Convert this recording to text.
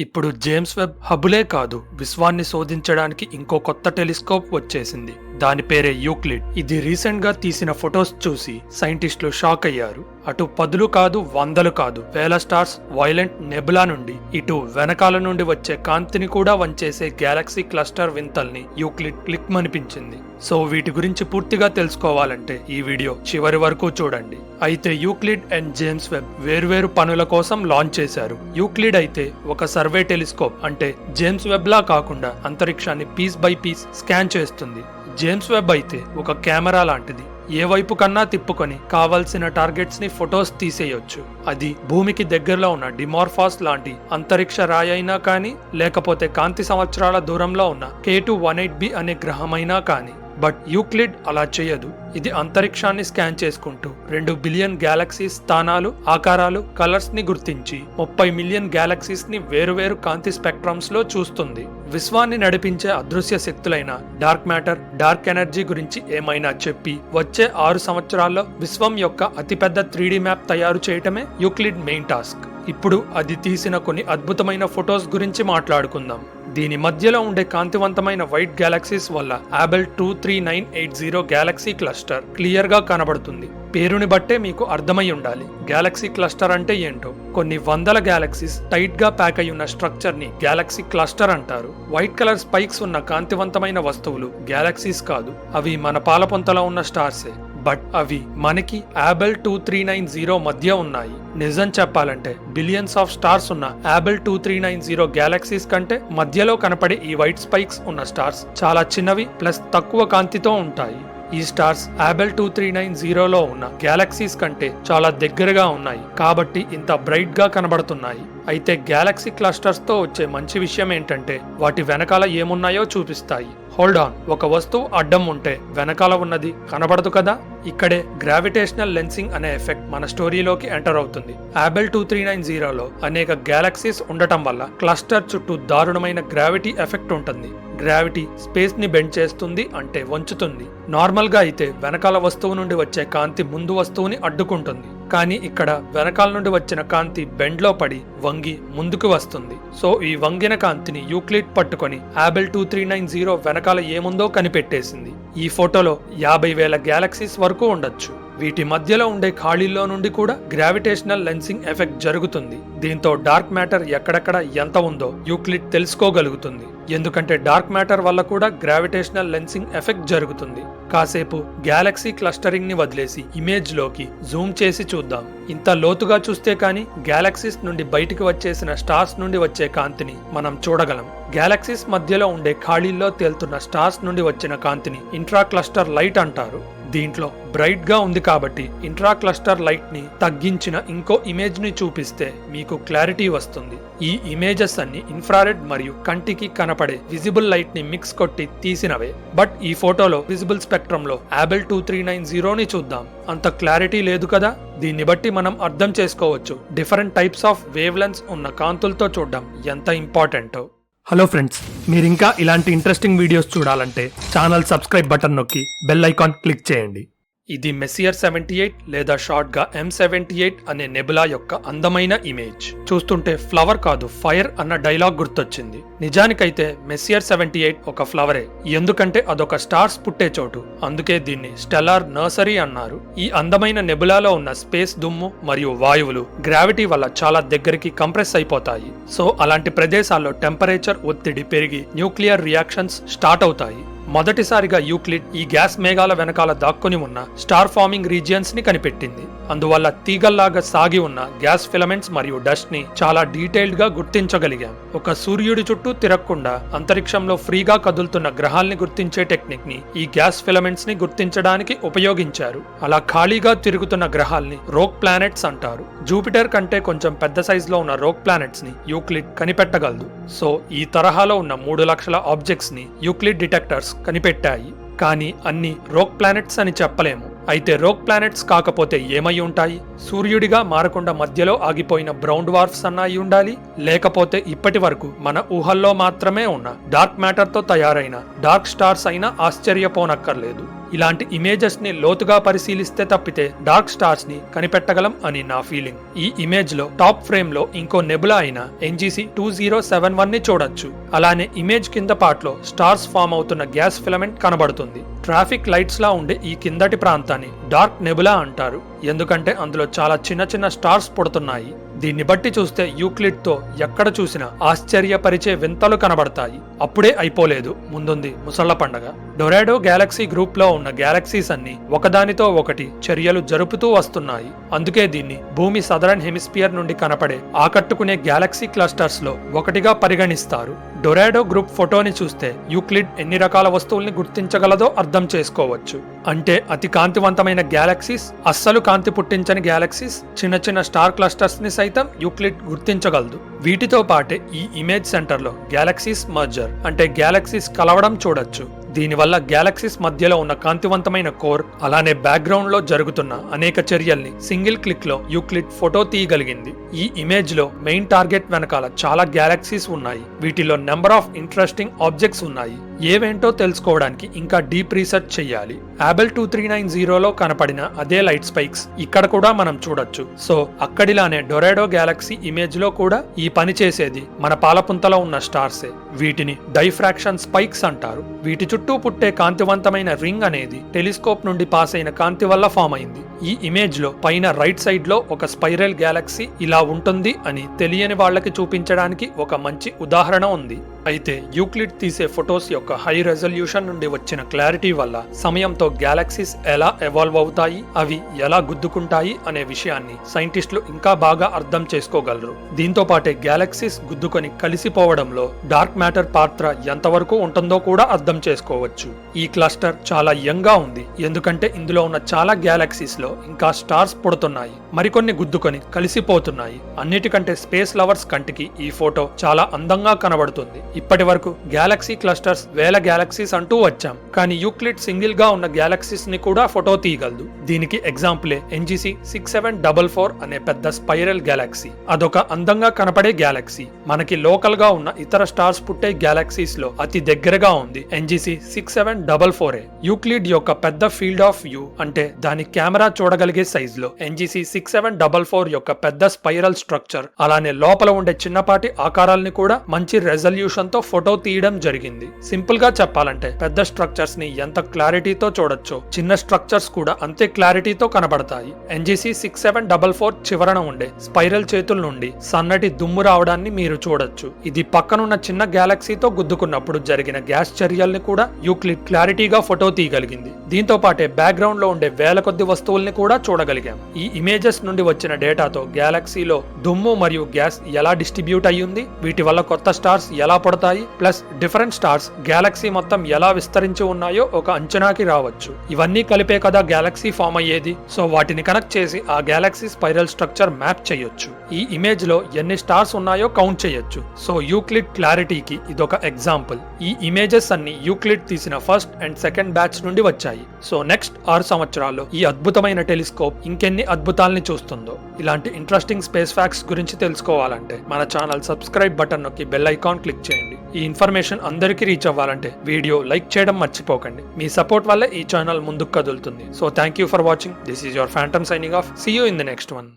ఇప్పుడు James Webb హబులే కాదు, విశ్వాన్ని శోధించడానికి ఇంకో కొత్త టెలిస్కోప్ వచ్చేసింది. దాని పేరే యూక్లిడ్. ఇది రీసెంట్ గా తీసిన ఫొటోస్ చూసి సైంటిస్టులు షాక్ అయ్యారు. అటు పదులు కాదు, వందలు కాదు, వేల స్టార్స్ వైలెంట్ నెబులా నుండి ఇటు వెనకాల నుండి వచ్చే కాంతిని కూడా వంచేసే గ్యాలక్సీ క్లస్టర్ వింతల్ని యూక్లిడ్ క్లిక్ మనిపించింది. సో వీటి గురించి పూర్తిగా తెలుసుకోవాలంటే ఈ వీడియో చివరి వరకు చూడండి. అయితే యూక్లిడ్ అండ్ జేమ్స్ వెబ్ వేర్వేరు పనుల కోసం లాంచ్ చేశారు. యూక్లిడ్ అయితే ఒక సర్వే టెలిస్కోప్, అంటే జేమ్స్ వెబ్ లా కాకుండా అంతరిక్షాన్ని పీస్ బై పీస్ స్కాన్ చేస్తుంది. జేమ్స్ వెబ్ అయితే ఒక కెమెరా లాంటిది. ఏ వైపు కన్నా తిప్పుకొని కావలసిన టార్గెట్స్ ని ఫొటోస్ తీసేయొచ్చు. అది భూమికి దగ్గరలో ఉన్న డిమార్ఫాస్ లాంటి అంతరిక్ష రాయి అయినా కానీ, లేకపోతే కాంతి సంవత్సరాల దూరంలో ఉన్న K2-18b అనే గ్రహమైనా కానీ. బట్ యూక్లిడ్ అలా చేయదు. ఇది అంతరిక్షాన్ని స్కాన్ చేసుకుంటూ 2 బిలియన్ గ్యాలక్సీస్ స్థానాలు, ఆకారాలు, కలర్స్ ని గుర్తించి 30 మిలియన్ గ్యాలక్సీస్ ని వేరువేరు కాంతి స్పెక్ట్రమ్స్ లో చూస్తుంది. విశ్వాన్ని నడిపించే అదృశ్య శక్తులైన డార్క్ మ్యాటర్, డార్క్ ఎనర్జీ గురించి ఏమైనా చెప్పి వచ్చే 6 సంవత్సరాల్లో విశ్వం యొక్క అతిపెద్ద 3D మ్యాప్ తయారు చేయటమే యూక్లిడ్ మెయిన్ టాస్క్. ఇప్పుడు అది తీసిన కొన్ని అద్భుతమైన ఫొటోస్ గురించి మాట్లాడుకుందాం. దీని మధ్యలో ఉండే కాంతివంతమైన వైట్ గ్యాలక్సీస్ వల్ల ఆబెల్ 23980 గ్యాలక్సీ క్లస్టర్ క్లియర్ గా కనబడుతుంది. పేరుని బట్టే మీకు అర్థమై ఉండాలి గ్యాలక్సీ క్లస్టర్ అంటే ఏంటో. కొన్ని వందల గ్యాలక్సీస్ టైట్ గా ప్యాక్ అయి ఉన్న స్ట్రక్చర్ ని గ్యాలక్సీ క్లస్టర్ అంటారు. వైట్ కలర్ స్పైక్స్ ఉన్న కాంతివంతమైన వస్తువులు గ్యాలక్సీస్ కాదు, అవి మన పాలపొంతలో ఉన్న స్టార్సే. బట్ అవి మనకి ఆబెల్ 2390 మధ్య ఉన్నాయి. నిజం చెప్పాలంటే బిలియన్స్ ఆఫ్ స్టార్స్ ఉన్న ఆబెల్ 2390 గ్యాలక్సీస్ కంటే మధ్యలో కనపడే ఈ వైట్ స్పైక్స్ ఉన్న స్టార్స్ చాలా చిన్నవి, ప్లస్ తక్కువ కాంతితో ఉంటాయి. ఈ స్టార్స్ ఆబెల్ 2390లో ఉన్న గ్యాలక్సీస్ కంటే చాలా దగ్గరగా ఉన్నాయి, కాబట్టి ఇంత బ్రైట్ గా కనబడుతున్నాయి. అయితే గ్యాలక్సీ క్లస్టర్స్ తో వచ్చే మంచి విషయం ఏంటంటే వాటి వెనకాల ఏమున్నాయో చూపిస్తాయి. హోల్డ్ ఆన్, ఒక వస్తువు అడ్డం ఉంటే వెనకాల ఉన్నది కనబడదు కదా. ఇక్కడే గ్రావిటేషనల్ లెన్సింగ్ అనే ఎఫెక్ట్ మన స్టోరీలోకి ఎంటర్ అవుతుంది. ఆబెల్ 2390లో అనేక గ్యాలక్సీస్ ఉండటం వల్ల క్లస్టర్ చుట్టూ దారుణమైన గ్రావిటీ ఎఫెక్ట్ ఉంటుంది. గ్రావిటీ స్పేస్ ని బెండ్ చేస్తుంది, అంటే వంచుతుంది. నార్మల్ గా అయితే వెనకాల వస్తువు నుండి వచ్చే కాంతి ముందు వస్తువుని అడ్డుకుంటుంది. కానీ ఇక్కడ వెనకాల నుండి వచ్చిన కాంతి బెండ్ లో పడి వంగి ముందుకు వస్తుంది. సో ఈ వంగిన కాంతిని యూక్లిడ్ పట్టుకొని ఆబెల్ 2390 వెనకాల ఏముందో కనిపెట్టేసింది. ఈ ఫోటోలో 50,000 గ్యాలక్సీస్ వరకు ఉండొచ్చు. వీటి మధ్యలో ఉండే ఖాళీల్లో నుండి కూడా గ్రావిటేషనల్ లెన్సింగ్ ఎఫెక్ట్ జరుగుతుంది. దీంతో డార్క్ మ్యాటర్ ఎక్కడెక్కడ ఎంత ఉందో యూక్లిడ్ తెలుసుకోగలుగుతుంది. ఎందుకంటే డార్క్ మ్యాటర్ వల్ల కూడా గ్రావిటేషనల్ లెన్సింగ్ ఎఫెక్ట్ జరుగుతుంది. కాసేపు గ్యాలక్సీ క్లస్టరింగ్ ని వదిలేసి ఇమేజ్ లోకి జూమ్ చేసి చూద్దాం. ఇంత లోతుగా చూస్తే కానీ గ్యాలక్సీస్ నుండి బయటికి వచ్చేసిన స్టార్స్ నుండి వచ్చే కాంతిని మనం చూడగలం. గ్యాలక్సీస్ మధ్యలో ఉండే ఖాళీల్లో తేలుతున్న స్టార్స్ నుండి వచ్చిన కాంతిని ఇంట్రా క్లస్టర్ లైట్ అంటారు. దీంట్లో బ్రైట్ గా ఉంది కాబట్టి ఇంట్రా క్లస్టర్ లైట్ ని తగ్గించిన ఇంకో ఇమేజ్ ని చూపిస్తే మీకు క్లారిటీ వస్తుంది. ఈ ఇమేజెస్ అన్ని ఇన్ఫ్రారెడ్ మరియు కంటికి కనపడే విజిబుల్ లైట్ ని మిక్స్ కొట్టి తీసినవే. బట్ ఈ ఫోటోలో విజిబుల్ స్పెక్ట్రమ్ లో ఆబెల్ 2390 ని చూద్దాం. అంత క్లారిటీ లేదు కదా. దీన్ని బట్టి మనం అర్థం చేసుకోవచ్చు different types of wave lens ఉన్న కాంతులతో చూడడం ఎంత ఇంపార్టెంటో. హలో ఫ్రెండ్స్, మీరు ఇంకా ఇలాంటి ఇంట్రెస్టింగ్ వీడియోస్ చూడాలంటే ఛానల్ సబ్స్క్రైబ్ బటన్ నొక్కి బెల్ ఐకాన్ క్లిక్ చేయండి. ఇది మెస్సియర్ 78 లేదా షార్ట్ గా M78 అనే నెబులా యొక్క అందమైన ఇమేజ్. చూస్తుంటే ఫ్లవర్ కాదు, ఫైర్ అన్న డైలాగ్ గుర్తొచ్చింది. నిజానికైతే మెస్సియర్ 78 ఒక ఫ్లవరే, ఎందుకంటే అదొక స్టార్స్ పుట్టే చోటు. అందుకే దీన్ని స్టెల్లార్ నర్సరీ అన్నారు. ఈ అందమైన నెబులాలో ఉన్న స్పేస్ దుమ్ము మరియు వాయువులు గ్రావిటీ వల్ల చాలా దగ్గరికి కంప్రెస్ అయిపోతాయి. సో అలాంటి ప్రదేశాల్లో టెంపరేచర్, ఒత్తిడి పెరిగి న్యూక్లియర్ రియాక్షన్స్ స్టార్ట్ అవుతాయి. మొదటిసారిగా యూక్లిడ్ ఈ గ్యాస్ మేఘాల వెనకాల దాక్కుని ఉన్న స్టార్ ఫార్మింగ్ రీజియన్స్ ని కనిపెట్టింది. అందువల్ల తీగల్లాగా సాగి ఉన్న గ్యాస్ ఫిలమెంట్స్ మరియు డస్ట్ ని చాలా డీటెయిల్డ్ గా గుర్తించగలిగాం. ఒక సూర్యుడి చుట్టూ తిరగకుండా అంతరిక్షంలో ఫ్రీగా కదులుతున్న గ్రహాల్ని గుర్తించే టెక్నిక్ ని ఈ గ్యాస్ ఫిలమెంట్స్ ని గుర్తించడానికి ఉపయోగించారు. అలా ఖాళీగా తిరుగుతున్న గ్రహాల్ని రోక్ ప్లానెట్స్ అంటారు. జూపిటర్ కంటే కొంచెం పెద్ద సైజ్ లో ఉన్న రోక్ ప్లానెట్స్ ని యూక్లిడ్ కనిపెట్టగలదు. సో ఈ తరహాలో ఉన్న 3 లక్షల ఆబ్జెక్ట్స్ ని యూక్లిడ్ డిటెక్టర్స్ కనిపెట్టాయి. కానీ అన్ని రోక్ ప్లానెట్స్ అని చెప్పలేము. అయితే రోక్ ప్లానెట్స్ కాకపోతే ఏమై ఉంటాయి? సూర్యుడిగా మారకుండా మధ్యలో ఆగిపోయిన బ్రౌన్ డ్వార్ఫ్స్ అన్నా అయి ఉండాలి, లేకపోతే ఇప్పటి వరకు మన ఊహల్లో మాత్రమే ఉన్న డార్క్ మ్యాటర్ తో తయారైన డార్క్ స్టార్స్ అయినా ఆశ్చర్యపోనక్కర్లేదు. ఇలాంటి ఇమేజెస్ ని లోతుగా పరిశీలిస్తే తప్పితే డార్క్ స్టార్స్ ని కనిపెట్టగలం అని నా ఫీలింగ్. ఈ ఇమేజ్ లో టాప్ ఫ్రేమ్ లో ఇంకో నెబులా అయిన NGC 2071 ని చూడొచ్చు. అలానే ఇమేజ్ కింద పార్ట్ లో స్టార్స్ ఫామ్ అవుతున్న గ్యాస్ ఫిలమెంట్ కనబడుతుంది. ట్రాఫిక్ లైట్స్ లా ఉండే ఈ కిందటి ప్రాంతాన్ని డార్క్ నెబులా అంటారు, ఎందుకంటే అందులో చాలా చిన్న చిన్న స్టార్స్ పుడుతున్నాయి. దీన్ని బట్టి చూస్తే యూక్లిడ్ తో ఎక్కడ చూసినా ఆశ్చర్యపరిచే వింతలు కనబడతాయి. అప్పుడే అయిపోలేదు, ముందుంది ముసళ్ల పండగ. డొరాడో గ్యాలక్సీ గ్రూప్ లో ఉన్న గ్యాలక్సీస్ అన్ని ఒకదానితో ఒకటి చర్యలు జరుపుతూ వస్తున్నాయి. అందుకే దీన్ని భూమి సదరన్ హెమిస్ఫియర్ నుండి కనపడే ఆకట్టుకునే గ్యాలక్సీ క్లస్టర్స్ లో ఒకటిగా పరిగణిస్తారు. డొరాడో గ్రూప్ ఫోటోని చూస్తే యూక్లిడ్ ఎన్ని రకాల వస్తువుల్ని గుర్తించగలదో అర్థం చేసుకోవచ్చు. అంటే అతి కాంతివంతమైన గ్యాలక్సీస్, అస్సలు కాంతి పుట్టించని గ్యాలక్సీస్, చిన్న చిన్న స్టార్ క్లస్టర్స్ ని సైతం యూక్లిడ్ గుర్తించగలదు. వీటితో పాటే ఈ ఇమేజ్ సెంటర్ లో గ్యాలక్సీస్ మర్జర్ అంటే గ్యాలక్సీస్ కలవడం చూడొచ్చు. దీనివల్ల గ్యాలక్సీస్ మధ్యలో ఉన్న కాంతివంతమైన కోర్, అలానే బ్యాక్గ్రౌండ్ లో జరుగుతున్న అనేక చర్యల్ని సింగిల్ క్లిక్ లో యూక్లిడ్ ఫోటో తీయగలిగింది. ఈ ఇమేజ్ లో మెయిన్ టార్గెట్ వెనకాల చాలా గ్యాలక్సీస్ ఉన్నాయి. వీటిలో నెంబర్ ఆఫ్ ఇంట్రెస్టింగ్ ఆబ్జెక్ట్స్ ఉన్నాయి. ఏవేంటో తెలుసుకోవడానికి ఇంకా డీప్ రీసెర్చ్ చెయ్యాలి. ఆబెల్ 2390 లో కనపడిన అదే లైట్ స్పైక్స్ ఇక్కడ కూడా మనం చూడొచ్చు. సో అక్కడిలానే డొరాడో గ్యాలక్సీ ఇమేజ్ లో కూడా ఈ పని చేసేది మన పాలపుంతలో ఉన్న స్టార్సే. వీటిని డైఫ్రాక్షన్ స్పైక్స్ అంటారు. వీటి చుట్టూ పుట్టే కాంతివంతమైన రింగ్ అనేది టెలిస్కోప్ నుండి పాస్ అయిన కాంతి వల్ల ఫామ్ అయింది. ఈ ఇమేజ్ లో పైన రైట్ సైడ్ లో ఒక స్పైరల్ గ్యాలక్సీ ఇలా ఉంటుంది అని తెలియని వాళ్ళకి చూపించడానికి ఒక మంచి ఉదాహరణ ఉంది. అయితే యూక్లిడ్ తీసే ఫొటోస్ యొక్క హై రెజల్యూషన్ నుండి వచ్చిన క్లారిటీ వల్ల సమయంతో గ్యాలక్సీస్ ఎలా ఎవాల్వ్ అవుతాయి, అవి ఎలా గుద్దుకుంటాయి అనే విషయాన్ని సైంటిస్టులు ఇంకా బాగా అర్థం చేసుకోగలరు. దీంతో పాటే గ్యాలక్సీస్ గుద్దుకొని కలిసిపోవడంలో డార్క్ మ్యాటర్ పాత్ర ఎంతవరకు ఉంటుందో కూడా అర్థం చేసుకోవచ్చు. ఈ క్లస్టర్ చాలా యంగ్ గా ఉంది, ఎందుకంటే ఇందులో ఉన్న చాలా గ్యాలక్సీస్ లో ఇంకా స్టార్స్ పుడుతున్నాయి, మరికొన్ని గుద్దుకొని కలిసిపోతున్నాయి. అన్నిటికంటే స్పేస్ లవర్స్ కంటికి ఈ ఫోటో చాలా అందంగా కనబడుతుంది. ఇప్పటి వరకు గ్యాలక్సీ క్లస్టర్స్ వేల గ్యాలక్సీస్ అంటూ వచ్చాం, కానీ యూక్లిడ్ సింగిల్ గా ఉన్న గ్యాలక్సీస్ ని కూడా ఫోటో తీయగలదు. దీనికి ఎగ్జాంపులే NGC 6744 అనే పెద్ద స్పైరల్ గ్యాలక్సీ. అదొక అందంగా కనపడే గ్యాలక్సీ. మనకి లోకల్ గా ఉన్న ఇతర స్టార్స్ పుట్టే గ్యాలక్సీస్ లో అతి దగ్గరగా ఉంది NGC 6744. యూక్లిడ్ యొక్క పెద్ద ఫీల్డ్ ఆఫ్ వ్యూ అంటే దాని కెమెరా చూడగలిగే సైజ్ లో NGC 6744 యొక్క పెద్ద స్పైరల్ స్ట్రక్చర్, అలానే లోపల ఉండే చిన్నపాటి ఆకారాల్ని కూడా మంచి రెజల్యూషన్ తో ఫోటో తీయడం జరిగింది. సింపుల్ గా చెప్పాలంటే పెద్ద స్ట్రక్చర్స్ ని ఎంత క్లారిటీతో చూడొచ్చో చిన్న స్ట్రక్చర్స్ కూడా అంతే క్లారిటీతో కనబడతాయి. NGC 6744 చివరన ఉండే స్పైరల్ చేతుల నుండి సన్నటి దుమ్ము రావడాన్ని మీరు చూడొచ్చు. ఇది పక్కనున్న చిన్న గ్యాలక్సీతో గుద్దుకున్నప్పుడు జరిగిన గ్యాస్ చర్యల్ని కూడా యూక్లిడ్ క్లారిటీగా ఫోటో తీయగలిగింది. దీంతో పాటే బ్యాక్గ్రౌండ్ లో ఉండే వేల కొద్ది వస్తువుల్ని కూడా చూడగలిగాం. ఈ ఇమేజెస్ నుండి వచ్చిన డేటాతో గ్యాలక్సీలో దుమ్ము మరియు గ్యాస్ ఎలా డిస్ట్రిబ్యూట్ అయ్యింది, వీటి వల్ల కొత్త స్టార్స్ ఎలా పడతాయి, ప్లస్ డిఫరెంట్ స్టార్స్ గ్యాలక్సీ మొత్తం ఎలా విస్తరించి ఉన్నాయో ఒక అంచనాకి రావచ్చు. ఇవన్నీ కలిపే కదా గ్యాలక్సీ ఫామ్ అయ్యేది. సో వాటిని కనెక్ట్ చేసి ఆ గ్యాలక్సీ స్పైరల్ స్ట్రక్చర్ మ్యాప్ చేయొచ్చు. ఈ ఇమేజ్ లో ఎన్ని స్టార్స్ ఉన్నాయో కౌంట్ చేయొచ్చు. సో యూక్లిడ్ క్లారిటీకి ఇదొక ఎగ్జాంపుల్. ఈ ఇమేజెస్ అన్ని యూక్లిడ్ తీసిన ఫస్ట్ అండ్ సెకండ్ బ్యాచ్ నుండి వచ్చాయి. సో నెక్స్ట్ 6 సంవత్సరాల్లో ఈ అద్భుతమైన టెలిస్కోప్ ఇంకెన్ని అద్భుతాల్ని చూస్తుందో. ఇలాంటి ఇంట్రెస్టింగ్ స్పేస్ ఫ్యాక్ట్స్ గురించి తెలుసుకోవాలంటే మన ఛానల్ సబ్స్క్రైబ్ బటన్ నొక్కి బెల్ ఐకాన్ క్లిక్ చేయండి. ఈ ఇన్ఫర్మేషన్ అందరికీ రీచ్ అవ్వాలంటే వీడియో లైక్ చేయడం మర్చిపోకండి. మీ సపోర్ట్ వల్ల ఈ ఛానల్ ముందుకు కదులుతుంది. So thank you for watching. This is your Phantom signing off. See you in the next one.